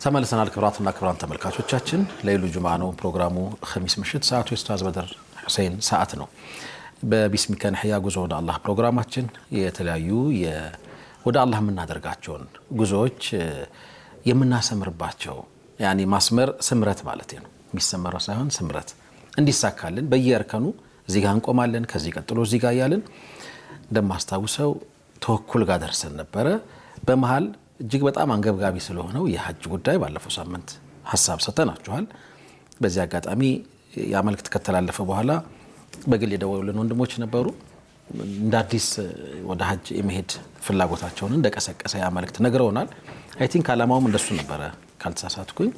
ተመልሰናል ክብራትና ክብራን ተመልካቾቻችን ለይሉ ጁምዓ ነው ፕሮግራሙ ኸሚስ ምሽት ሰዓቱ ኡስታዝ በድር ሁሴን ሰዓት ነው በቢስሚከ ነህያ ጉዞ ወደ አላህ ፕሮግራማችን የተለያዩ ወደ አላህ የምናደርጋቸውን ጉዞዎች የምናሰምርባቸው ያኒ ማስመር ስምረት ማለት ነው የሚሰመረው ሳይሆን ስምረት እንዲሳካልን በየእርከኑ እዚህ ጋር እንቆማለን ከዚህ ቀጥሎ እዚህ ጋር ያለን እንደማስታውሰው ተወኩል ጋር ደርሰን ነበር በመሃል እጅግ በጣም አንገብጋቢ ስለሆነው የሐጅ ጉዳይ ባለፈው ሳምንት ሐሳብ ሰተናችኋል በዚህ አጋጣሚ ያመልክት ከተላለፈ በኋላ በግል የደወሉልን ወንድሞች ነበሩ እንደ አዲስ ወደ ሐጅ የመሄድ ፍላጎታቸውን እንደቀሰቀሰ ያመልክት ነግረውናል አይ ቲንክ አላማውም እንደሱ ነበር ካልተሳሳትኩኝ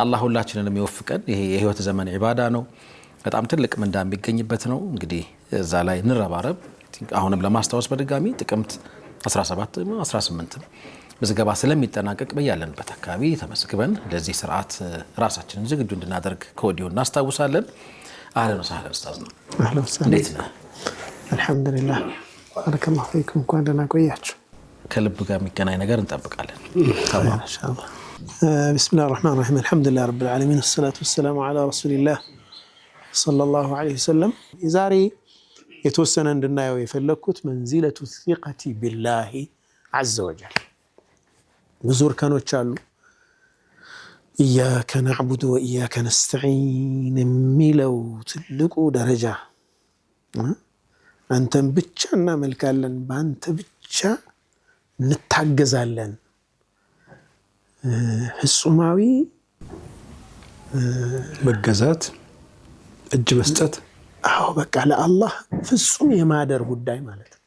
አላህ ሁላችንንም ይወፍቀን ይሄ የህይወት ዘመን ኢባዳ ነው በጣም ትልቅ ምንዳ የሚገኝበት ነው እንግዲህ እዛ ላይ እንረባረብ አሁንም ለማስታወስ በድጋሚ ጥቅምት 17 18 ምዝገባ ስለሚጠናቀቅ በያለንበት አካባቢ ተመስግበን ለዚህ ስርዓት ራሳችንን ዝግጁ እንድናደርግ ከወዲሁ እናስታውሳለን አህለን ወሰህለን ኡስታዝና አህለን ወሰህለን አልহামዱሊላህ ባረከላሁ ፊኩም ኳንደና ቆያችሁ ከልብ ጋር የሚገናኝ ነገር እንጠብቃለን ኢንሻአላህ ቢስሚላሂር ረህማኒር ረሂም አልহামዱሊላህ ረብል ዓለሚን ወሰላቱ ወሰላሙ ዐላ ረሱሊላህ ሰለላሁ ዐለይሂ ወሰለም ዛሬ የተወሰነ እንድናየው የፈለኩት መንዚለቱ الثقة بالله عز وجل ብዙ እርከኖች አሉ ኢያከ ነዕቡዱ ወኢያከ ነስተዒን የሚለው ትልቁ ደረጃ አንተን ብቻ እናመልካለን በአንተ ብቻ እንታገዛለን ፍጹማዊ መገዛት እጅ መስጠት አዎ በቃ ለአላህ ፍጹም የማደር ጉዳይ ማለት ነው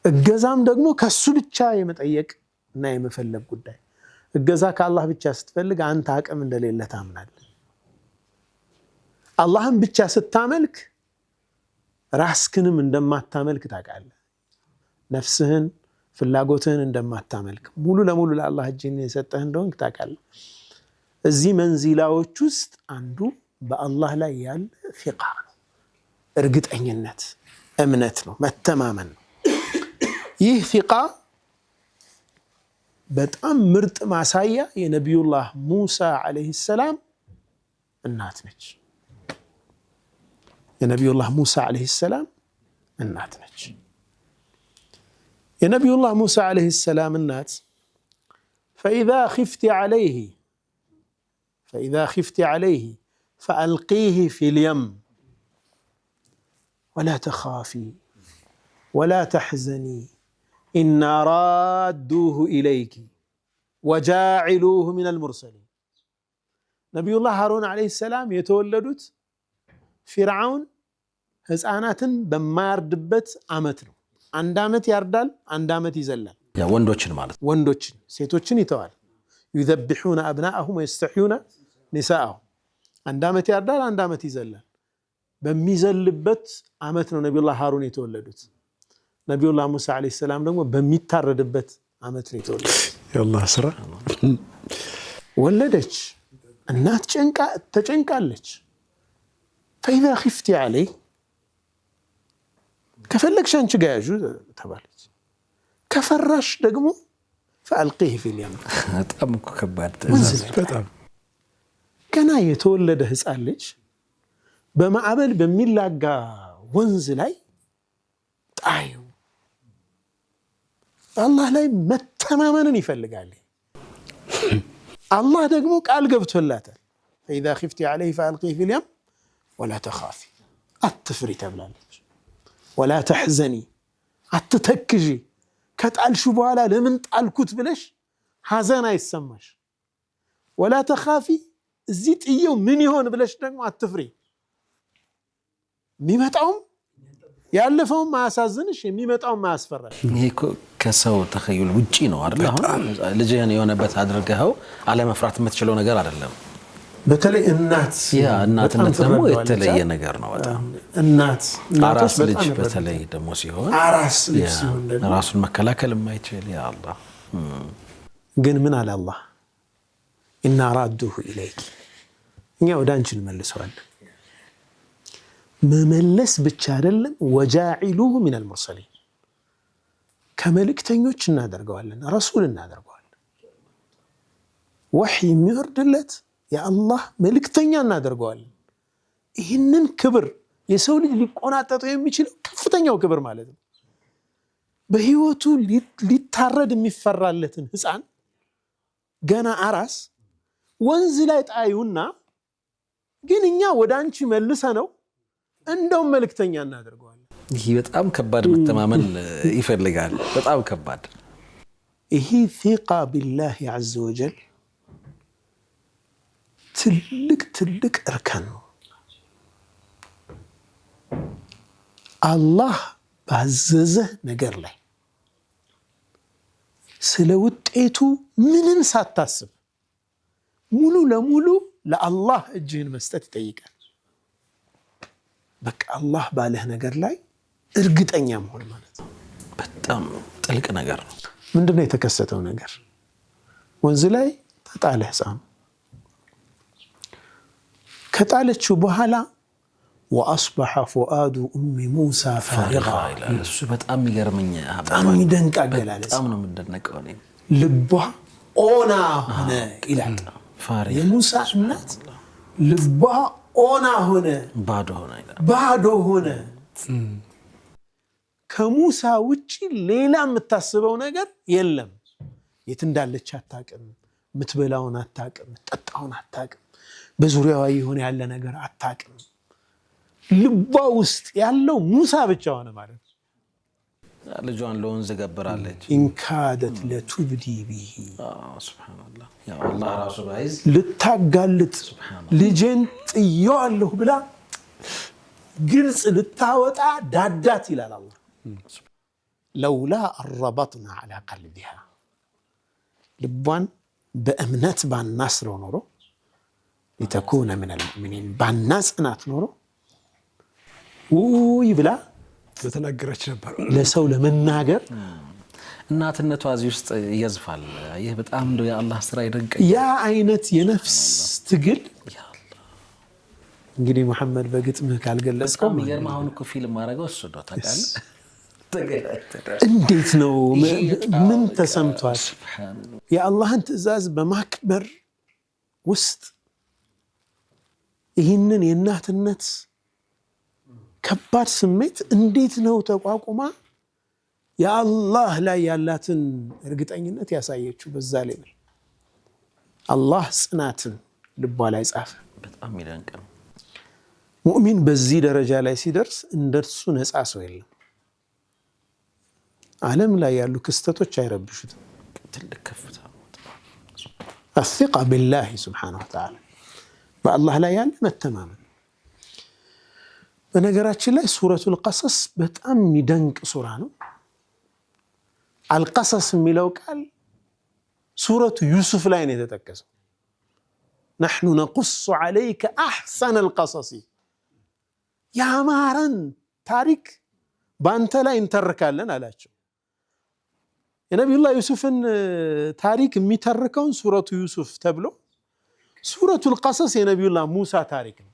እገዛም ደግሞ ከሱ ብቻ የመጠየቅ እና የመፈለግ ጉዳይ እገዛ ከአላህ ብቻ ስትፈልግ አንተ አቅም እንደሌለ ታምናለህ አላህን ብቻ ስታመልክ ራስክንም እንደማታመልክ ታውቃለህ ነፍስህን ፍላጎትህን እንደማታመልክ ሙሉ ለሙሉ ለአላህ እጅን የሰጠህ እንደሆንክ ታውቃለህ እዚህ መንዚላዎች ውስጥ አንዱ በአላህ ላይ ያለ ፊቃ ነው እርግጠኝነት እምነት ነው መተማመን ነው ይህ ፊቃ በጣም ምርጥ ማሳያ የነብዩላህ ሙሳ አለይሂ ሰላም እናት ነች የነብዩላህ ሙሳ አለይሂ ሰላም እናት ነች የነብዩላህ ሙሳ አለይሂ ሰላም እናት فإذا خفت عليه فألقيه في اليم ولا تخافي ولا تحزني إنا رادوه إليك وجاعلوه من المرسلين نبي الله هارون عليه السلام يتولدت فرعون ህፃናትን በማያርድበት አመት ነው አንድ አመት ያርዳል አንድ አመት ይዘላል ያ ወንዶችን ማለት ወንዶችን ሴቶችን ይተዋል يذبحون أبناءهم ويستحيون نساءهم አንድ አመት ያርዳል አንድ አመት ይዘላል በሚዘልበት አመት ነው ነብዩላህ ሃሩን የተወለዱት ነብዩላህ ሙሳ አለይሂ ሰላም ደግሞ በሚታረድበት አመት ነው የተወለዱት ያላህ ስራ ወለደች እናት ተጨንቃለች فإذا خفت عليه ከፈለግሽ አንቺ ጋር ያዡ ተባለች ከፈራሽ ደግሞ فألقيه في اليم በጣም ከባድ በጣም ገና የተወለደ ህፃን ልጅ በማዕበል በሚላጋ ወንዝ ላይ ጣዩ አላህ ላይ መተማመንን ይፈልጋል አላህ ደግሞ ቃል ገብቶላታል فإذا خفت عليه فألقيه في اليم ولا تخافي አትፍሪ ተብላለች ولا تحزني አትተክጂ ከጣልሹ በኋላ ለምን ጣልኩት ብለሽ ሐዘን አይሰማሽ ولا تخافي እዚህ ጥየው ምን ይሆን ብለሽ ደግሞ አትፍሪ የሚመጣውም ያለፈውም ማያሳዝንሽ የሚመጣውም ማያስፈራሽ ይሄ ከሰው ተኸዩል ውጪ ነው አይደል አሁን ልጅህን የሆነበት አድርገው አለመፍራት የምትችለው ነገር አይደለም በተለይ እናት ያ እናትነት ደግሞ የተለየ ነገር ነው በጣም እናቶች ልጅ በተለይ ደግሞ ሲሆን አራስ ልጅ ሲሆን ራሱን መከላከል የማይችል ያ አላህ ግን ምን አለ አላህ ኢና ራዱሁ ኢለይክ እኛ ወደ አንቺ እንመልሰዋለን መመለስ ብቻ አይደለም ወጃኢሉሁ ሚነል ሙርሰሊን ከመልእክተኞች እናደርገዋለን ረሱል እናደርገዋለን ወህይ የሚወርድለት የአላህ መልእክተኛ እናደርገዋለን። ይህንን ክብር የሰው ልጅ ሊቆናጠጠው የሚችለው ከፍተኛው ክብር ማለት ነው። በህይወቱ ሊታረድ የሚፈራለትን ህፃን ገና አራስ ወንዝ ላይ ጣዩና ግን እኛ ወደ አንቺ መልሰ ነው እንደውም መልእክተኛ እናደርገዋለን። ይህ በጣም ከባድ መተማመን ይፈልጋል። በጣም ከባድ። ይህ ثقة بالله عز وجل ትልቅ እርከን ነው። አላህ ባዘዘህ ነገር ላይ ስለ ውጤቱ ምንም ሳታስብ ሙሉ ለሙሉ ለአላህ እጅህን መስጠት ይጠይቃል። በቃ አላህ ባለህ ነገር ላይ እርግጠኛ መሆን ማለት ነው። በጣም ጥልቅ ነገር ነው። ምንድነው የተከሰተው ነገር? ወንዝ ላይ ተጣለ ህፃኑ። ከጣለችው በኋላ ወአስበሐ ፉአዱ ኡሚ ሙሳ ፋሪጋ ይላል። እሱ በጣም ይገርመኝ። በጣም ይደንቅ አገላለጽ። በጣም ነው የምደነቀው። ልቧ ኦና ሆነ ይላል። የሙሳ እናት ልቧ ኦና ሆነ፣ ባዶ ሆነ። ከሙሳ ውጪ ሌላ የምታስበው ነገር የለም። የት እንዳለች አታቅም፣ የምትበላውን አታቅም፣ የምትጠጣውን አታቅም፣ በዙሪያዋ የሆነ ያለ ነገር አታቅም። ልቧ ውስጥ ያለው ሙሳ ብቻ ሆነ ማለት ነው። ልጇን ለወንዝ ገበራለች። ኢንካደት ለቱብዲ ቢሂ ሱብሃንአላህ። ያ አላህ ራሱ ባይዝ ልታጋልጥ ልጄን ጥየዋለሁ ብላ ግልጽ ልታወጣ ዳዳት ይላል አላህ። ለውላ አረበጥና ዐላ ቀልቢሃ ልቧን በእምነት ባናስረው ኖሮ ሊተኩነ ሚነል ሙእሚኒን ባናጽናት ኖሮ ውይ ብላ በተናገረች ነበር። ለሰው ለመናገር እናትነቷ እዚህ ውስጥ ይዘፋል። ይህ በጣም እንደው የአላህ ስራ ይደንቀኝ። ያ አይነት የነፍስ ትግል እንግዲህ መሐመድ በግጥምህ ካልገለጽከው የሚገርም። አሁን እኮ ፊልም ማድረገው እሱ ነው ታውቃለህ። እንዴት ነው? ምን ተሰምቷል? የአላህን ትዕዛዝ በማክበር ውስጥ ይህንን የእናትነት ከባድ ስሜት እንዴት ነው ተቋቁማ የአላህ ላይ ያላትን እርግጠኝነት ያሳየችው? በዛ ላይ አላህ ጽናትን ልቧ ላይ ጻፈ። በጣም ይደንቅ ነው። ሙእሚን በዚህ ደረጃ ላይ ሲደርስ እንደርሱ ነፃ ሰው የለም። ዓለም ላይ ያሉ ክስተቶች አይረብሹትም። ትልቅ ከፍታ ነው። الثقة بالله سبحانه وتعالى በአላህ ላይ ያለ መተማመን። በነገራችን ላይ ሱረቱል ቀሰስ በጣም የሚደንቅ ሱራ ነው። አልቀሰስ የሚለው ቃል ሱረቱ ዩሱፍ ላይ ነው የተጠቀሰው። نحن نقص عليك أحسن القصص ያማረን ታሪክ ባንተ ላይ እንተርካለን አላቸው። የነቢዩላህ ዩሱፍን ታሪክ የሚተርከውን ሱረቱ ዩሱፍ ተብሎ ሱረቱል ቀሰስ የነቢዩላህ ሙሳ ታሪክ ነው።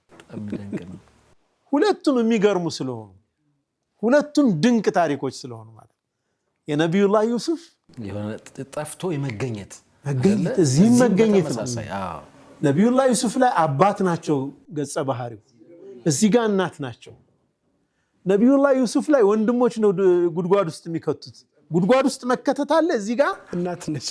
ሁለቱም የሚገርሙ ስለሆኑ ሁለቱም ድንቅ ታሪኮች ስለሆኑ ማለት የነቢዩላህ ዩሱፍ የሆነ ጠፍቶ የመገኘት እዚህም መገኘት ነው። ነቢዩላህ ዩሱፍ ላይ አባት ናቸው ገጸ ባህሪው፣ እዚህ ጋር እናት ናቸው። ነቢዩላህ ዩሱፍ ላይ ወንድሞች ነው ጉድጓድ ውስጥ የሚከቱት። ጉድጓድ ውስጥ መከተት አለ፣ እዚህ ጋር እናት ነች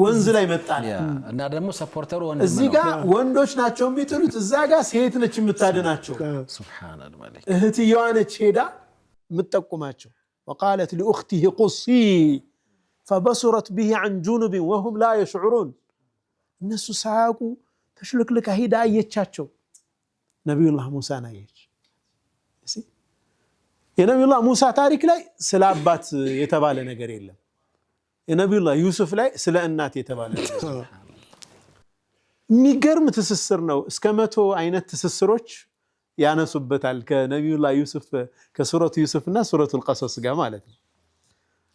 ወንዝ ላይ መጣል እና ደግሞ ሰፖርተሩ ወንድ ነው። እዚህ ጋር ወንዶች ናቸው የሚጥሉት፣ እዛ ጋር ሴት ነች የምታድናቸው። ሱብሃንአላህ። እህትየዋ ነች ሄዳ የምትጠቁማቸው። وقالت لأخته قصي فبصرت به عن جنب وهم لا يشعرون እነሱ ሳያውቁ ተሽልክልካ ሄዳ አየቻቸው። ነቢዩላህ ሙሳን አየች። የነቢዩላህ ሙሳ ታሪክ ላይ ስለ አባት የተባለ ነገር የለም። የነቢዩላህ ዩሱፍ ላይ ስለ እናት የተባለ ነገር የሚገርም ትስስር ነው። እስከ 100 አይነት ትስስሮች ያነሱበታል ከነቢዩላህ ዩሱፍ ከሱረቱ ዩሱፍና ሱረቱል ቀሰስ ጋር ማለት ነው።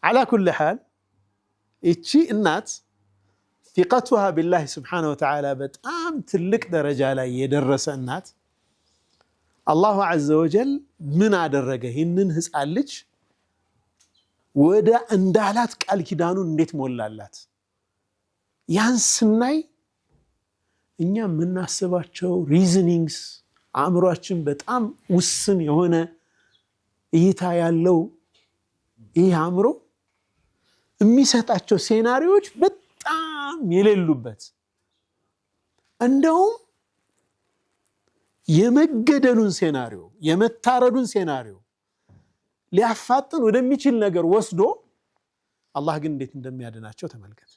على كل حال እቺ እናት ثقتها بالله سبحانه وتعالى በጣም ትልቅ ደረጃ ላይ የደረሰ እናት አላሁ عز وجل ምን አደረገ? ይህንን ህፃን ልጅ ወደ እንዳላት ቃል ኪዳኑን እንዴት ሞላላት? ያን ስናይ እኛ የምናስባቸው ሪዝኒንግስ አእምሯችን በጣም ውስን የሆነ እይታ ያለው ይህ አእምሮ የሚሰጣቸው ሴናሪዎች በጣም የሌሉበት እንደውም የመገደሉን ሴናሪዮ የመታረዱን ሴናሪዮ ሊያፋጥን ወደሚችል ነገር ወስዶ አላህ ግን እንዴት እንደሚያድናቸው ተመልከት።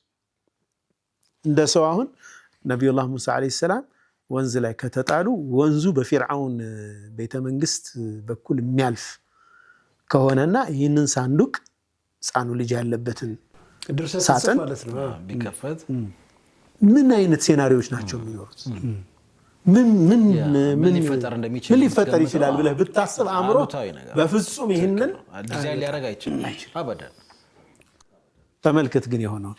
እንደ ሰው አሁን ነቢዩላህ ሙሳ ዓለይሂ ሰላም ወንዝ ላይ ከተጣሉ ወንዙ በፊርዓውን ቤተ መንግስት በኩል የሚያልፍ ከሆነና ይህንን ሳንዱቅ ሕፃኑ ልጅ ያለበትን ሳጥን ቢከፈት ምን አይነት ሴናሪዮች ናቸው የሚኖሩት? ምን ሊፈጠር ይችላል ብለህ ብታስብ አእምሮ በፍጹም ይህንን ዲዛይን ሊያደርግ አይችልም አበደን። ተመልከት ግን የሆነው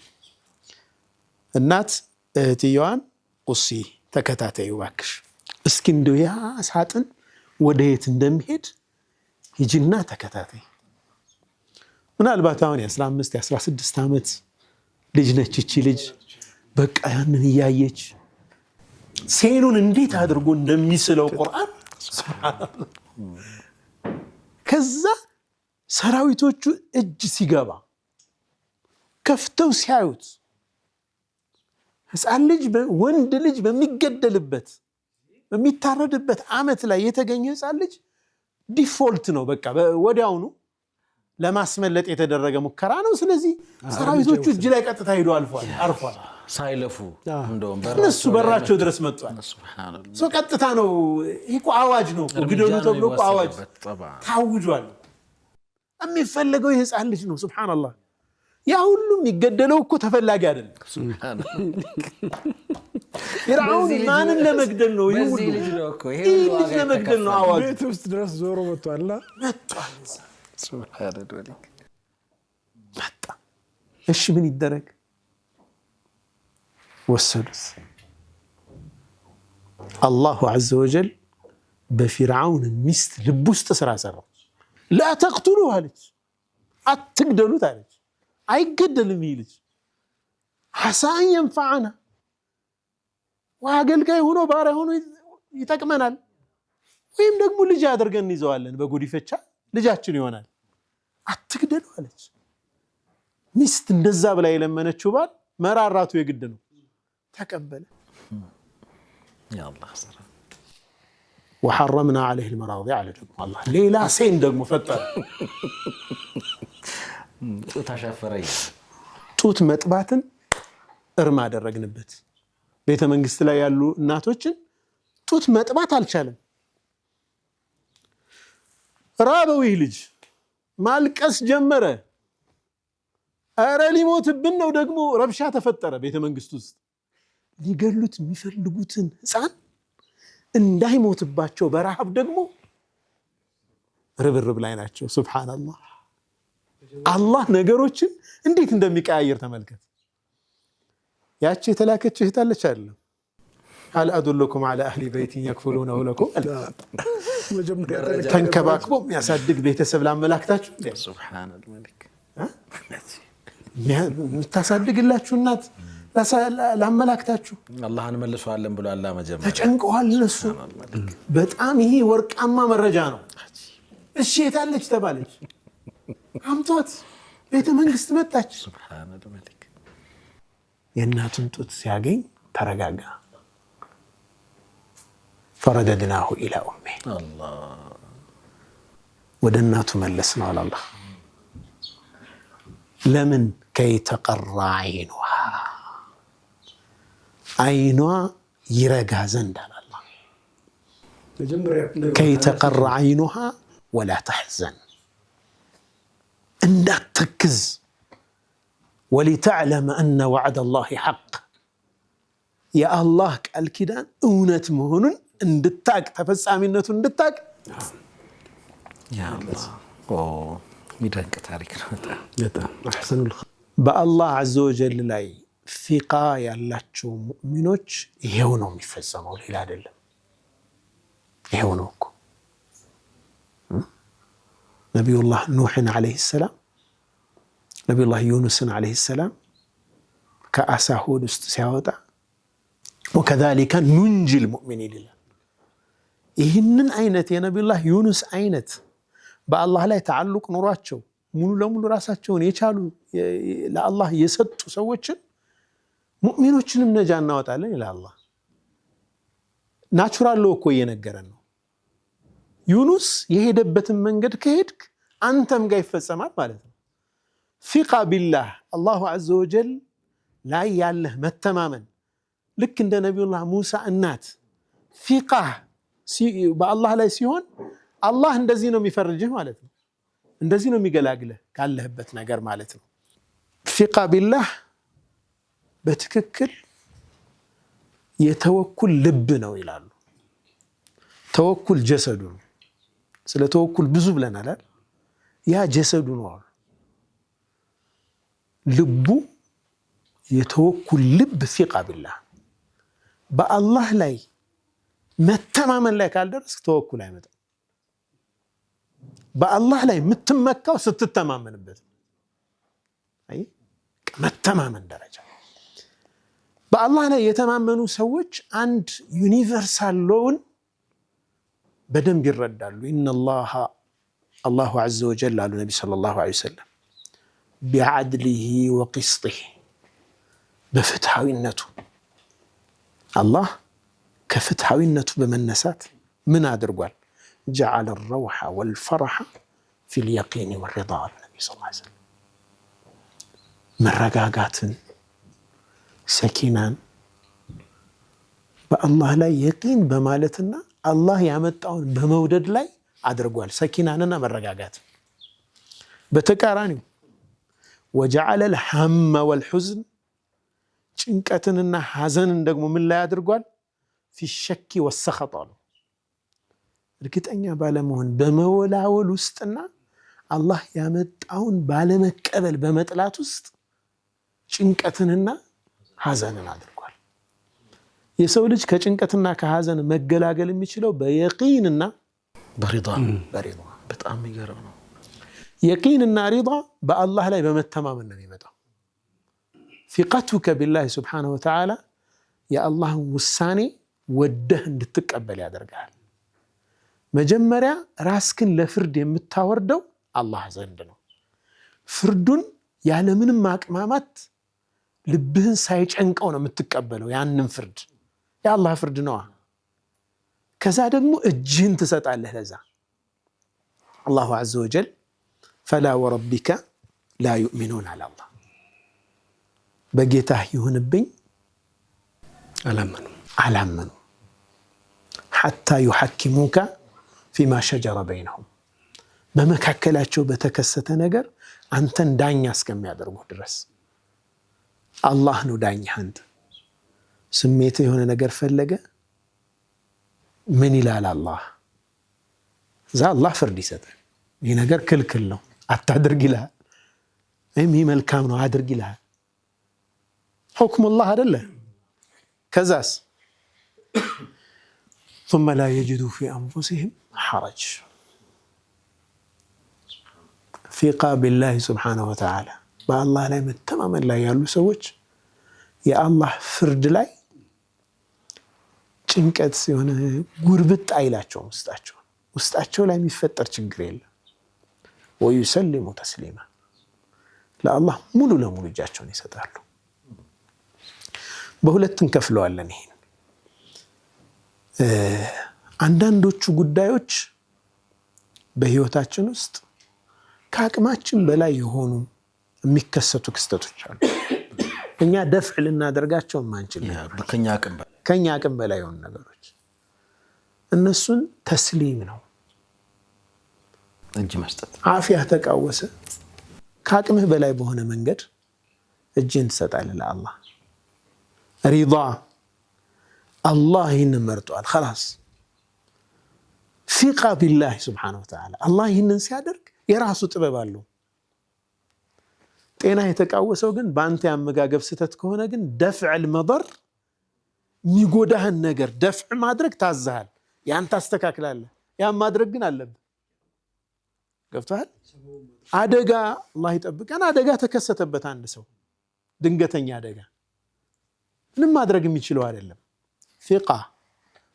እናት እህትየዋን ቁሲ ተከታተዩ እባክሽ እስኪ እንደው ያ ሳጥን ወደ የት እንደሚሄድ ሂጂና ተከታተይ። ምናልባት አሁን የ15 የ16 ዓመት ልጅ ነች እቺ ልጅ። በቃ ያንን እያየች ሴሉን እንዴት አድርጎ እንደሚስለው ቁርአን ከዛ ሰራዊቶቹ እጅ ሲገባ ከፍተው ሲያዩት ሕፃን ልጅ ወንድ ልጅ በሚገደልበት በሚታረድበት ዓመት ላይ የተገኘ ሕፃን ልጅ ዲፎልት ነው። በቃ ወዲያውኑ ለማስመለጥ የተደረገ ሙከራ ነው። ስለዚህ ሰራዊቶቹ እጅ ላይ ቀጥታ ሄዶ አርፏል ሳይለፉ እንደውም እነሱ በራቸው ድረስ መጥቷል። ሱብሃንአላህ ቀጥታ ነው። ይሄ አዋጅ ነው ግደሉ ተብሎ አዋጅ ታውጇል። የሚፈለገው ይሄ ሕፃን ልጅ ነው። ሱብሃንአላህ ያ ሁሉም የሚገደለው እኮ ተፈላጊ አይደለም። ሱብሃንአላህ ኢራውን ማንን ለመግደል ነው? ይሄ ልጅ ለመግደል ነው አዋጅ። ቤት ውስጥ ድረስ ዞሮ መጥቷል። ሱብሃንአላህ መጣ። እሺ ምን ይደረግ? ወሰዱት። አላሁ ዐዘ ወጀል በፊርዓውን ሚስት ልብ ውስጥ ስራ ሰራው። ላ ተቅቱሉ አለች፣ አትግደሉት አለች። አይገደልም ይህ ልጅ ሐሳ አን የንፈዐና አገልጋይ ሆኖ ባሪያ ሆኖ ይጠቅመናል፣ ወይም ደግሞ ልጅ አድርገን እንይዘዋለን፣ በጉዲፈቻ ልጃችን ይሆናል። አትግደሉ አለች። ሚስት እንደዛ ብላ የለመነችው ባል መራራቱ የግድ ነው። ተቀበለ። ያ አላህ ሰራ وحرمنا عليه المراضع على ደግሞ አላህ ሌላ ሴን ደግሞ ፈጠረ። ታሻፈረኝ ጡት መጥባትን እርም አደረግንበት። ቤተ መንግስት ላይ ያሉ እናቶችን ጡት መጥባት አልቻለም። ራበው ይህ ልጅ ማልቀስ ጀመረ። አረ ሊሞትብን ነው። ደግሞ ረብሻ ተፈጠረ ቤተ መንግስት ውስጥ። ሊገሉት የሚፈልጉትን ሕፃን እንዳይሞትባቸው በረሃብ ደግሞ ርብርብ ላይ ናቸው። ሱብሃንአላህ አላህ ነገሮችን እንዴት እንደሚቀያየር ተመልከት። ያቺ የተላከች እህታለች አይደለም هل أدلكم على أهل بيت يكفلونه لكم ተንከባክቦ የሚያሳድግ ቤተሰብ ላመላክታችሁ። ሱብሃነል መሊክ የምታሳድግላችሁ እናት ላመላክታችሁ። አላህን መልሷለን ብሎ አላህ መጀመሪያ ተጨንቀዋል እነሱ። በጣም ይሄ ወርቃማ መረጃ ነው። እሺ የታለች ተባለች፣ አምጧት። ቤተ መንግስት መጣች። ሱብሃነል መሊክ የእናቱን ጡት ሲያገኝ ተረጋጋ። ፈረደድናሁ ኢላ ኡሚህ አላህ ወደ እናቱ መለስ ነው አላህ። ለምን ከይ ተቀራ አይኑሃ አይኗ ይረጋ ዘንድ አላህ። ከይ ተቀራ አይኑሃ ወላ ተሕዘን እንዳትተክዝ። ወሊተዕለመ አነ ወዕደ አላህ ሐቅ የአላህ ቃል ኪዳን እውነት መሆኑን እንድታቅ፣ ተፈጻሚነቱን እንድታቅ። ያ አላህ ሚደንቅ ታሪክ ነው። በአላህ ዐዘ ወጀል ላይ ፊቃ ያላቸው ሙእሚኖች ይሄው ነው የሚፈጸመው፣ ሌላ አይደለም። ይሄው ነው እኮ ነቢዩላህ ኑሕን ዐለይሂ ሰላም ነቢዩላህ ዩኑስን ዐለይሂ ሰላም ከአሳ ሆድ ውስጥ ሲያወጣ ወከዛሊከ ኑንጂል ሙእሚኒን ይላል። ይህንን አይነት የነቢዩላህ ዩኑስ አይነት በአላህ ላይ ተዓልቅ ኑሯቸው ሙሉ ለሙሉ ራሳቸውን የቻሉ ለአላህ የሰጡ ሰዎችን ሙእሚኖችንም ነጃ እናወጣለን ይላል አላህ። ናቹራል ሎው እኮ እየነገረን ነው። ዩኑስ የሄደበትን መንገድ ከሄድክ አንተም ጋር ይፈጸማል ማለት ነው። ፊቃ ቢላህ አላሁ ዐዘ ወጀል ላይ ያለህ መተማመን ልክ እንደ ነቢዩላህ ሙሳ እናት ፊቃህ በአላህ ላይ ሲሆን አላህ እንደዚህ ነው የሚፈርጅህ ማለት ነው። እንደዚህ ነው የሚገላግልህ ካለህበት ነገር ማለት ነው። ፊቃ ቢላህ በትክክል የተወኩል ልብ ነው ይላሉ። ተወኩል ጀሰዱ ነው። ስለ ተወኩል ብዙ ብለናል። ያ ጀሰዱ ነው አሉ። ልቡ የተወኩል ልብ ፊቃ ቢላህ በአላህ ላይ መተማመን ላይ ካልደረስክ ተወኩል አይመጣም። በአላህ ላይ የምትመካው ስትተማመንበት አይ መተማመን ደረጃ። በአላህ ላይ የተማመኑ ሰዎች አንድ ዩኒቨርሳል ሎውን በደንብ ይረዳሉ። ኢነላህ አላሁ ዐዘ ወጀል አሉ ነቢ ሰለላሁ ዐለይሂ ወሰለም ቢዐድሊሂ ወቂስጢሂ በፍትሐዊነቱ አላህ ከፍትሐዊነቱ በመነሳት ምን አድርጓል? ጀዐለ ረውሐ ወልፈረሐ ፊል የቂን ወሪዳ አሉ ነቢ ሰለላሁ ዐለይሂ ወሰለም መረጋጋትን ሰኪናን በአላህ ላይ የቂን በማለትና አላህ ያመጣውን በመውደድ ላይ አድርጓል። ሰኪናንና መረጋጋት በተቃራኒው ወጀዐለ ልሐመ ወልሑዝን ጭንቀትንና ሐዘንን ደግሞ ምን ላይ አድርጓል? ፊ ሸኪ ወሰኸጥ አሉ። እርግጠኛ ባለመሆን በመወላወል ውስጥና አላህ ያመጣውን ባለመቀበል በመጥላት ውስጥ ጭንቀትንና ሐዘንን አድርጓል። የሰው ልጅ ከጭንቀትና ከሐዘን መገላገል የሚችለው በየቂንና በሪዳ። በጣም የሚገርም ነው። የቂንና ሪዳ በአላህ ላይ በመተማመን ነው የሚመጣው። ፊቀቱከ ቢላህ ሱብሓነሁ ወተዓላ የአላህን ውሳኔ ወደህ እንድትቀበል ያደርጋል። መጀመሪያ ራስክን ለፍርድ የምታወርደው አላህ ዘንድ ነው። ፍርዱን ያለምንም ማቅማማት ልብህን ሳይጨንቀው ነው የምትቀበለው። ያንን ፍርድ የአላህ ፍርድ ነዋ። ከዛ ደግሞ እጅህን ትሰጣለህ ለዛ። አላሁ ዐዘ ወጀል ፈላ ወረቢከ ላ ዩእሚኑን አለ አላህ። በጌታህ ይሁንብኝ አላመኑ ሐታ ዩሐኪሙከ ፊማ ሸጀረ በይነሁም በመካከላቸው በተከሰተ ነገር አንተን ዳኛ እስከሚያደርጉ ድረስ አላህ ነው ዳኛህ። አንተ ስሜት የሆነ ነገር ፈለገ ምን ይላል አላህ? እዛ አላህ ፍርድ ይሰጣል። ይህ ነገር ክልክል ነው አታድርግ ይልሃል፣ ወይም ይህ መልካም ነው አድርግ ይልሃል። ሁክሙላህ አይደለ? ከዛስ ثم لا يجدوا في أنفسهم حرج ፊቃ ቢላህ ሱብሓነሁ ወተዓላ በአላህ ላይ መተማመን ላይ ያሉ ሰዎች የአላህ ፍርድ ላይ ጭንቀት የሆነ ጉርብጥ አይላቸውም። ውስጣቸው ላይ የሚፈጠር ችግር የለም። ወዩሰሊሙ ተስሊማ ለአላህ ሙሉ ለሙሉ እጃቸውን ይሰጣሉ። በሁለት እንከፍለዋለን ይሄን። አንዳንዶቹ ጉዳዮች በህይወታችን ውስጥ ከአቅማችን በላይ የሆኑ የሚከሰቱ ክስተቶች አሉ። እኛ ደፍዕ ልናደርጋቸው ማንችል ከኛ አቅም በላይ የሆኑ ነገሮች፣ እነሱን ተስሊም ነው እጅ መስጠት። አፍያ ተቃወሰ፣ ከአቅምህ በላይ በሆነ መንገድ እጅን ትሰጣለህ ለአላህ። ሪዳ አላህ ይህንን መርጧል። ኸላስ ፊቃ ቢላህ ሱብሓነሁ ወተዓላ አላህ ይህንን ሲያደርግ የራሱ ጥበብ አለው። ጤና የተቃወሰው ግን በአንተ ያመጋገብ ስተት ከሆነ ግን ደፍዕ መضር የሚጎዳህን ነገር ደፍዕ ማድረግ ታዛሃል። ያን ታስተካክላለህ። ያን ማድረግ ግን አለብህ። ገብቶሃል? አደጋ አላህ ይጠብቀን። አደጋ ተከሰተበት አንድ ሰው ድንገተኛ አደጋ ምንም ማድረግ የሚችለው አይደለም። ፊቃ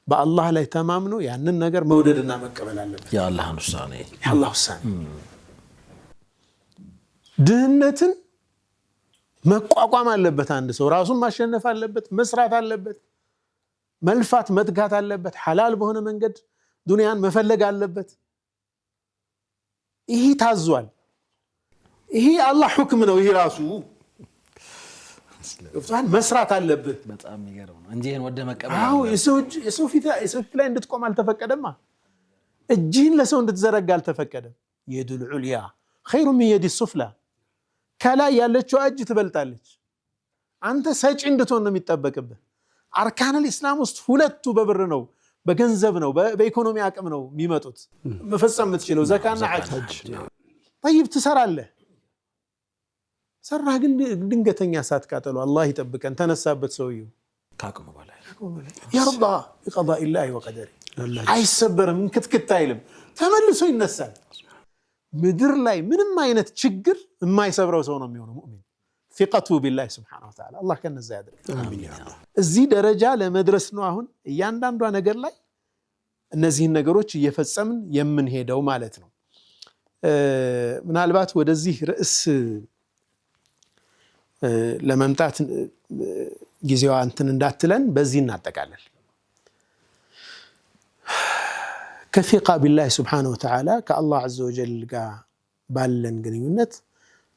በአላህ ላይ ተማምኖ ያንን ነገር መውደድና መቀበል አለበት። የአላህን ውሳኔ የአላህ ውሳኔ ድህነትን መቋቋም አለበት። አንድ ሰው ራሱን ማሸነፍ አለበት፣ መስራት አለበት፣ መልፋት መትጋት አለበት፣ ሐላል በሆነ መንገድ ዱንያን መፈለግ አለበት። ይሄ ታዟል። ይሄ አላህ ሁክም ነው። ይሄ ራሱ መስራት አለበት። በጣም የሚገርም ነው እንጂ ይሄን ወደ መቀበል አዎ የሰው ፊት ላይ እንድትቆም አልተፈቀደማ። እጅህን ለሰው እንድትዘረጋ አልተፈቀደም። የዱል ዑልያ ኸይሩ ሚን የዲ ሱፍላ፣ ከላይ ያለችው እጅ ትበልጣለች። አንተ ሰጪ እንድትሆን ነው የሚጠበቅብህ። አርካነል ኢስላም ውስጥ ሁለቱ በብር ነው፣ በገንዘብ ነው፣ በኢኮኖሚ አቅም ነው የሚመጡት መፈጸም የምትችለው ዘካና ሐጅ። ጠይብ ትሰራለህ። ሰራህ ግን ድንገተኛ እሳት ቃጠሎ አላህ ይጠብቀን ተነሳበት ሰውየው ካቅሙ በላይ ይርዳ ቢቀዳኢላሂ ወቀደሪ አይሰበርም፣ ክትክት አይልም፣ ተመልሶ ይነሳል። ምድር ላይ ምንም አይነት ችግር የማይሰብረው ሰው ነው የሚሆነው ሙእሚን። ፊቀቱ ቢላሂ ሱብሓነሁ ወተዓላ አላህ ከነዛ ያድርግ። እዚህ ደረጃ ለመድረስ ነው አሁን እያንዳንዷ ነገር ላይ እነዚህን ነገሮች እየፈጸምን የምንሄደው ማለት ነው። ምናልባት ወደዚህ ርዕስ ለመምጣት ጊዜዋ እንትን እንዳትለን በዚህ እናጠቃለል። ከፊቃ ቢላሂ ሱብሓነሁ ወተዓላ ከአላህ ዐዘ ወጀል ጋር ባለን ግንኙነት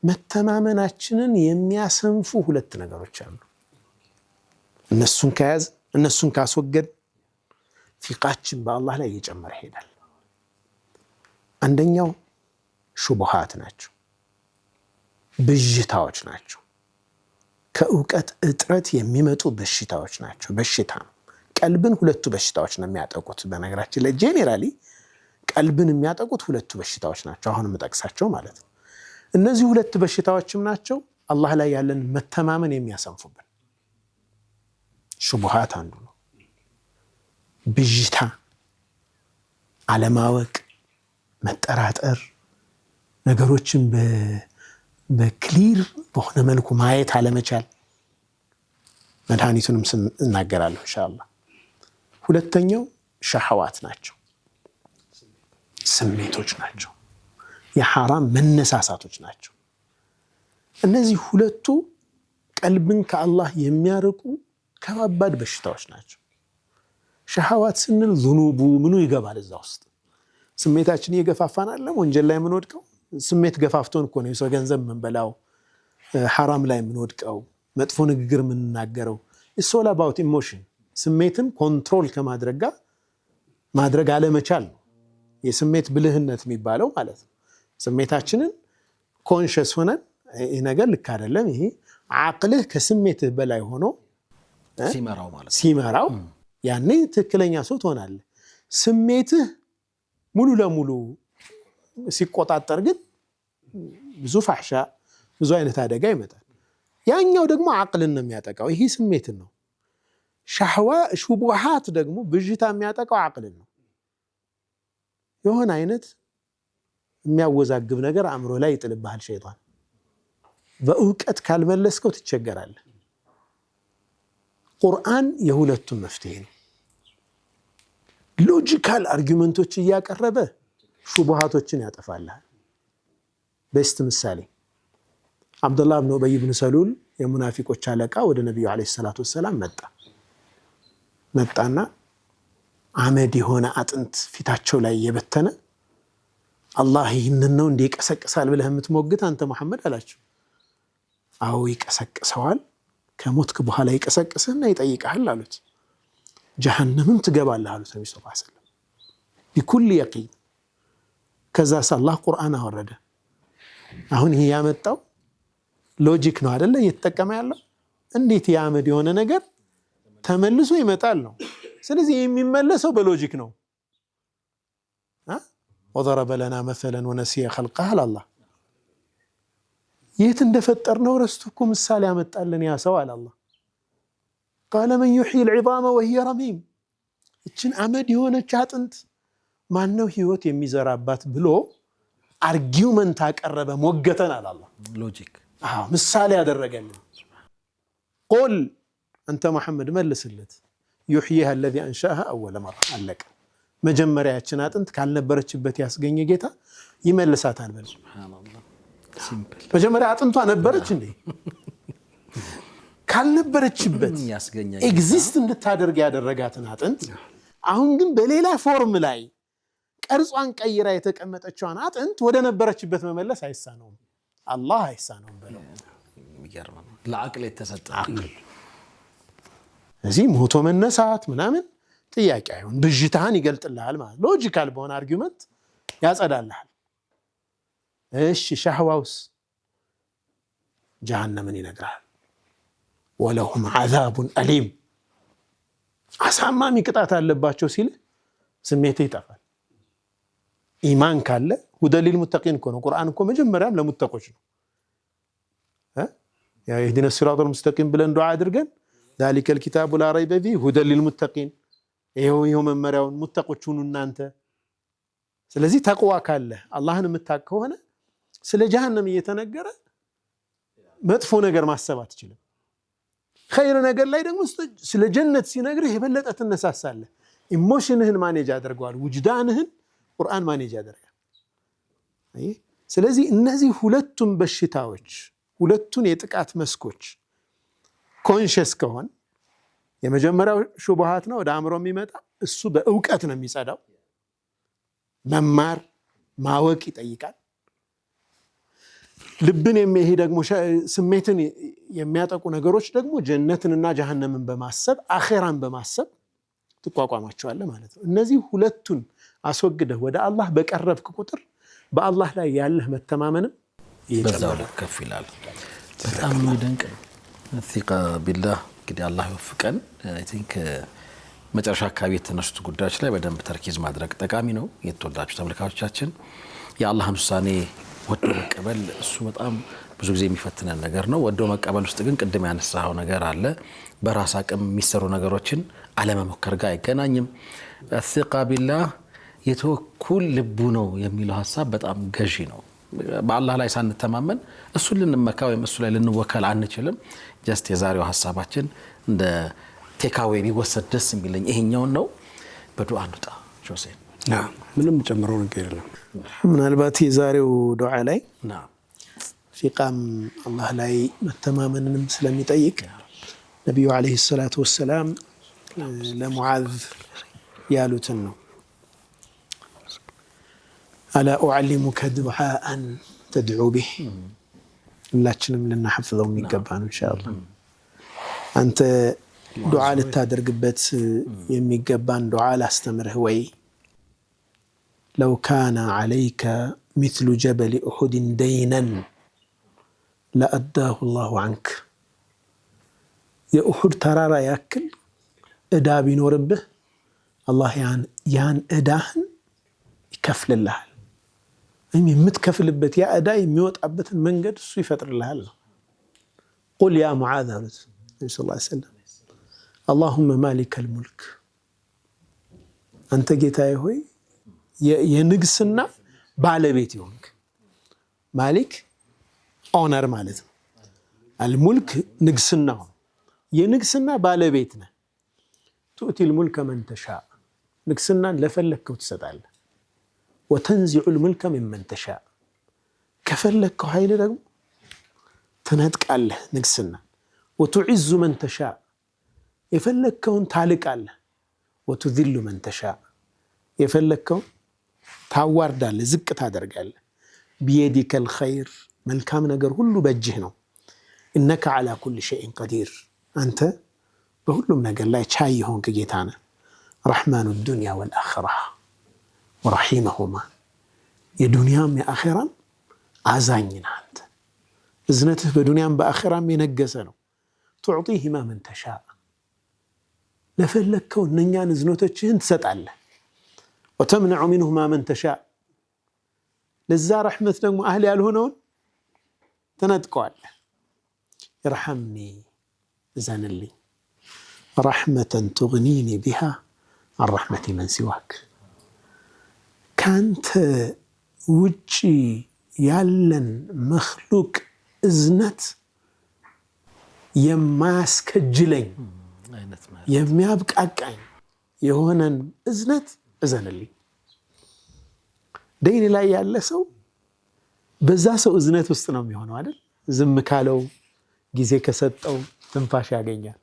መተማመናችንን የሚያሰንፉ ሁለት ነገሮች አሉ። እነሱን ካስወገድ ፊቃችን በአላህ ላይ እየጨመረ ይሄዳል። አንደኛው ሹቡሃት ናቸው፣ ብዥታዎች ናቸው። ከእውቀት እጥረት የሚመጡ በሽታዎች ናቸው። በሽታ ነው። ቀልብን ሁለቱ በሽታዎች ነው የሚያጠቁት። በነገራችን ላይ ጄኔራሊ ቀልብን የሚያጠቁት ሁለቱ በሽታዎች ናቸው፣ አሁን የምጠቅሳቸው ማለት ነው። እነዚህ ሁለት በሽታዎችም ናቸው አላህ ላይ ያለን መተማመን የሚያሰንፉብን። ሹቡሃት አንዱ ነው። ብዥታ፣ አለማወቅ፣ መጠራጠር፣ ነገሮችን በክሊር በሆነ መልኩ ማየት አለመቻል። መድኃኒቱንም እናገራለሁ ኢንሻአላህ። ሁለተኛው ሸህዋት ናቸው፣ ስሜቶች ናቸው፣ የሐራም መነሳሳቶች ናቸው። እነዚህ ሁለቱ ቀልብን ከአላህ የሚያርቁ ከባባድ በሽታዎች ናቸው። ሸህዋት ስንል ዙኑቡ ምኑ ይገባል እዛ ውስጥ። ስሜታችን እየገፋፋን አይደለም ወንጀል ላይ የምንወድቀው። ስሜት ገፋፍቶን እኮ ነው የሰው ገንዘብ የምንበላው፣ ሐራም ላይ የምንወድቀው፣ መጥፎ ንግግር የምንናገረው። ኢትስ ኦል አባውት ኢሞሽን። ስሜትን ኮንትሮል ከማድረግ ጋር ማድረግ አለመቻል ነው የስሜት ብልህነት የሚባለው ማለት ነው። ስሜታችንን ኮንሽስ ሆነን ይህ ነገር ልክ አይደለም፣ ይሄ አቅልህ ከስሜትህ በላይ ሆኖ ሲመራው ያኔ ትክክለኛ ሰው ትሆናለህ። ስሜትህ ሙሉ ለሙሉ ሲቆጣጠር ግን ብዙ ፋሕሻ፣ ብዙ አይነት አደጋ ይመጣል። ያኛው ደግሞ አቅልን ነው የሚያጠቃው፣ ይሄ ስሜትን ነው። ሹቡሃት ደግሞ ብዥታ የሚያጠቃው አቅልን ነው። የሆነ አይነት የሚያወዛግብ ነገር አእምሮ ላይ ይጥልብሃል ሸይጣን። በእውቀት ካልመለስከው ትቸገራለህ። ቁርአን የሁለቱም መፍትሄ ነው። ሎጂካል አርጊመንቶች እያቀረበ ሹቡሃቶችን ያጠፋልሃል። በስት ምሳሌ አብዱላህ ብን ኡበይ ብን ሰሉል የሙናፊቆች አለቃ ወደ ነቢዩ ዓለይሂ ሰላቱ ወሰላም መጣና አመድ የሆነ አጥንት ፊታቸው ላይ የበተነ አላህ ይህንን ነው እንዲህ ይቀሰቅሳል ብለህ የምትሞግት አንተ መሐመድ አላቸው። አዎ ይቀሰቅሰዋል፣ ከሞትክ በኋላ ይቀሰቅስህና ይጠይቅሃል አሉት። ጀሃነምም ትገባለህ አሉት ነቢ ሰለላሁ ዐለይሂ ወሰለም ቢኩል የቂን። ከዛስ አላህ ቁርአን አወረደ። አሁን ይሄ ያመጣው ሎጂክ ነው አይደለ? እየተጠቀመ ያለው እንዴት የአመድ የሆነ ነገር ተመልሶ ይመጣል ነው። ስለዚህ የሚመለሰው በሎጂክ ነው። ወضرب لنا مثلا ونسي خلقه አላህ የት እንደፈጠርነው ረስቶ እኮ ምሳሌ ያመጣልን ያ ሰው አላህ። قال من يحيي العظام وهي رميم። እችን አመድ የሆነች አጥንት ማን ነው ህይወት የሚዘራባት ብሎ አርጊውመንት አቀረበ፣ ሞገተን አላህ። ሎጂክ ምሳሌ ያደረገልን። ቁል አንተ መሐመድ መልስለት፣ يحييها الذي أنشأها أول مرة علق مجمرة ياتشن አጥንት ካልነበረችበት ያስገኘ ጌታ ይመልሳታል በል ሱብሃንአላህ ሲምፕል መጀመሪያ አጥንቷ ነበረች እንዴ ካልነበረችበት ያስገኘ ኤግዚስት እንድታደርግ ያደረጋትን አጥንት አሁን ግን በሌላ ፎርም ላይ ቀርጿን ቀይራ የተቀመጠችዋን አጥንት ወደ ነበረችበት መመለስ አይሳነውም አላህ አይሳነውም በለው ይገርማል ለአቅል የተሰጠ እዚህ ሞቶ መነሳት ምናምን ጥያቄ አይሆን ብጅታህን ይገልጥልሃል ማለት ሎጂካል በሆነ አርጊውመንት ያጸዳልሃል እሺ ሻህዋውስ ጀሃነምን ይነግራል ወለሁም عذاب أليم አሳማሚ ቅጣት አለባቸው ሲል ስሜትህ ይጠፋል ኢማን ካለ ሁደሊል ሙተቂን እኮ ነው ቁርአን እኮ መጀመሪያም ለሙተቆች ነው ያ ይህዲነ ሲራጠል ሙስተቂም ብለን ዱዓ አድርገን ذلك الكتاب لا ريب فيه هدى للمتقين ይሄው መመሪያውን ሙተቆች ሁኑ እናንተ ስለዚህ ተቅዋ ካለ አላህን የምታውቅ ከሆነ ስለ ጀሃነም እየተነገረ መጥፎ ነገር ማሰብ አትችልም ኸይር ነገር ላይ ደግሞ ስለ ጀነት ሲነግርህ የበለጠ ትነሳሳለህ ኢሞሽንህን ማኔጅ አድርገዋል ውጅዳንህን ቁርአን ማኔጅ ያደርጋል ስለዚህ እነዚህ ሁለቱም በሽታዎች ሁለቱን የጥቃት መስኮች ኮንሺየስ ከሆን የመጀመሪያው ሹብሃት ነው ወደ አእምሮ የሚመጣ እሱ በእውቀት ነው የሚጸዳው መማር ማወቅ ይጠይቃል ልብን የሚሄድ ደግሞ ስሜትን የሚያጠቁ ነገሮች ደግሞ ጀነትንና ጀሃነምን በማሰብ አኺራን በማሰብ ትቋቋማቸዋለህ ማለት ነው እነዚህ ሁለቱን አስወግደህ ወደ አላህ በቀረብክ ቁጥር በአላህ ላይ ያለህ መተማመንም ይጨምራል ከፍ ይላል በጣም የሚደንቅ ነው الثقة بالله እንግዲህ አላህ ይወፍቀን አይ ቲንክ መጨረሻ አካባቢ የተነሱት ጉዳዮች ላይ በደንብ ተርኪዝ ማድረግ ጠቃሚ ነው የተወዳጁ ተመልካቾቻችን የአላህን ውሳኔ ወዶ መቀበል እሱ በጣም ብዙ ጊዜ የሚፈትነን ነገር ነው ወዶ መቀበል ውስጥ ግን ቅድም ያነሳው ነገር አለ በራስ አቅም የሚሰሩ ነገሮችን አለመሞከር ጋር አይገናኝም الثقة بالله የተወኩል ልቡ ነው የሚለው ሐሳብ በጣም ገዢ ነው በአላህ ላይ ሳንተማመን እሱ ልንመካ ወይም እሱ ላይ ልንወከል አንችልም ጀስት የዛሬው ሐሳባችን እንደ ቴካዌ ቢወሰድ ደስ የሚለኝ ይሄኛው ነው በዱዓ እንውጣ ጆሴን ምንም ጨምረው ነገር የለም ምናልባት የዛሬው ዱዓ ላይ ፊቃም አላህ ላይ መተማመንንም ስለሚጠይቅ ነብዩ አለይሂ ሰላቱ ወሰለም ለሙዓዝ ያሉትን ነው ألا أعلمك دعاء تدعو به ሁላችንም ልናሐፍዘው የሚገባን ኢንሻአላህ አንተ ዱዓ ልታደርግበት የሚገባን ዱዓ ላስተምርህ ወይ لو كان عليك مثل جبل أحد دينا لأداه الله عنك የኡሁድ ተራራ ያክል እዳ ቢኖርብህ አላህ ያን እዳህን ይከፍልልሃል የምትከፍልበት ያ እዳ የሚወጣበትን መንገድ እሱ ይፈጥርልሃል قل يا معاذ صلى الله عليه وسلم اللهم مالك الملك አንተ ጌታዬ ሆይ የንግስና ባለቤት ይሆንክ ማሊክ ኦነር ማለት ነው الملك ንግስና የንግስና ባለቤት ነህ تؤتي الملك من تشاء ንግስናን ለፈለከው ትሰጣለህ وتنزع الملك ممن تشاء كفلك ኃይል ደግሞ ትነጥቃለህ ንግስና وتعز من تشاء የፈለከውን ታልቃለህ وتذل من تشاء የፈለከውን ታዋርዳለህ ዝቅ ታደርጋለህ بيدك الخير መልካም ነገር ሁሉ በእጅህ ነው انك على كل شيء قدير አንተ በሁሉም ነገር ላይ ቻይ ሆንክ ጌታ ነህ رحمن الدنيا والآخرة ورحيمهما የዱንያም የአኺራም አዛኝ ነህ አንተ እዝነትህ በዱንያም በአኺራም የነገሰ ነው تعطيهما من تشاء ለፈለከው እነኛን እዝነቶችህን ትሰጣለህ وتمنع منهما من تشاء ለዛ ረሕመት ደግሞ አህል ያልሆነውን ተነጥቀዋለህ ارحمني እዘንልኝ رحمة تغنيني بها عن رحمة من سواك كانت وجي يالن مخلوق ازنت يماسكجلኝ የሚያብቃቃኝ የሆነን እዝነት እዘንልኝ። ደይን ላይ ያለ ሰው በዛ ሰው እዝነት ውስጥ ነው የሚሆነው አይደል? ዝም ካለው ጊዜ ከሰጠው ትንፋሽ ያገኛል።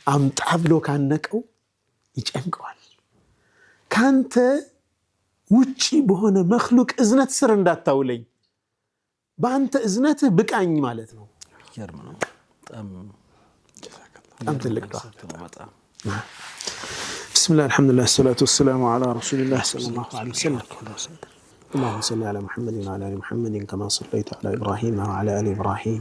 አምጣ ብሎ ካነቀው ይጨንቀዋል። ካንተ ውጪ በሆነ መክሉቅ እዝነት ስር እንዳታውለኝ፣ በአንተ እዝነትህ ብቃኝ ማለት ነው። በጣም ትልቅ ዱዓ። ብስሚላህ አልሐምዱሊላህ ሰላቱ ወሰላሙ ዐላ ረሱሊላህ ሰለላሁ ዐለይሂ ወሰለም اللهم صل على محمد وعلى ال محمد كما صليت على ابراهيم وعلى ال ابراهيم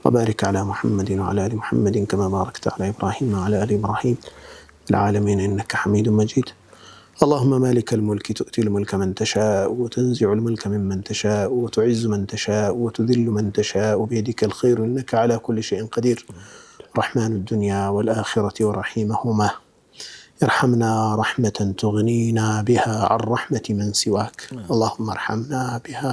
وبارك على محمد وعلى ال محمد كما باركت على ابراهيم وعلى ال ابراهيم في العالمين انك حميد مجيد. اللهم مالك الملك تؤتي الملك من تشاء وتنزع الملك ممن تشاء وتعز من تشاء وتذل من تشاء بيدك الخير انك على كل شيء قدير. رحمن الدنيا والآخرة ورحيمهما ارحمنا رحمة تغنينا بها عن رحمة من سواك. اللهم ارحمنا بها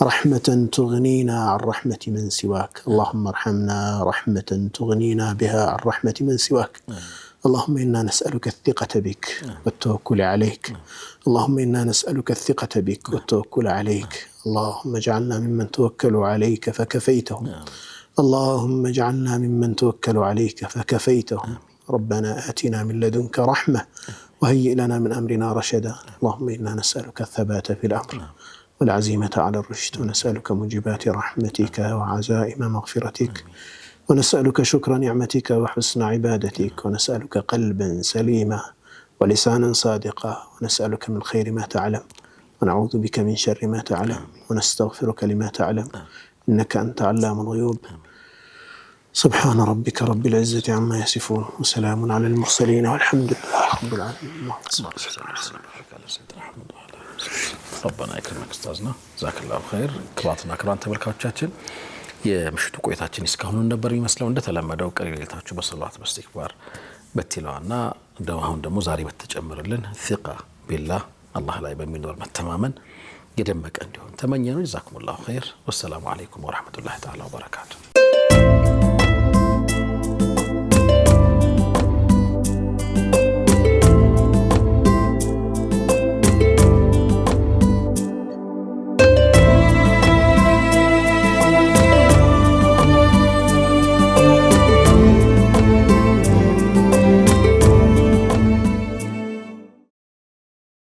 رحمة تغنينا عن رحمة من سواك. اللهم ارحمنا رحمة تغنينا بها عن رحمة من سواك. اللهم إنا نسألك الثقة بك والتوكل عليك. اللهم إنا نسألك الثقة بك والتوكل عليك. اللهم اجعلنا ممن توكلوا عليك فكفيتهم. اللهم اجعلنا ممن توكلوا عليك فكفيتهم. ربنا آتنا من لدنك رحمة وهيئ لنا من أمرنا رشدا. اللهم إنا نسألك الثبات في الأمر والعزيمة على الرشد، ونسألك موجبات رحمتك وعزائم مغفرتك، ونسألك شكر نعمتك وحسن عبادتك، ونسألك قلبا سليما ولسانا صادقا، ونسألك من خير ما تعلم ونعوذ بك من شر ما تعلم ونستغفرك لما تعلم إنك أنت علام الغيوب. سبحان ربك رب العزة عما يصفون وسلام على المرسلين والحمد لله رب العالمين. ربنا يكرمك أستاذنا جزاك الله خير። ክቡራትና ክቡራን ተመልካቾቻችን የምሽቱ ቆይታችን እስካሁን ነበር የሚመስለው። እንደተለመደው ቀሪ ሌሊታችሁ በሰላዋት በእስትግፋር በቲላዋና አሁን ደግሞ ዛሬ በተጨመረልን ثقة بالله አላህ ላይ በሚኖር መተማመን የደመቀ እንዲሆን ተመኘን። ጀዛኩሙላሁ ኸይር። ወሰላሙ አለይኩም ወራህመቱላሂ ተዓላ ወበረካቱ።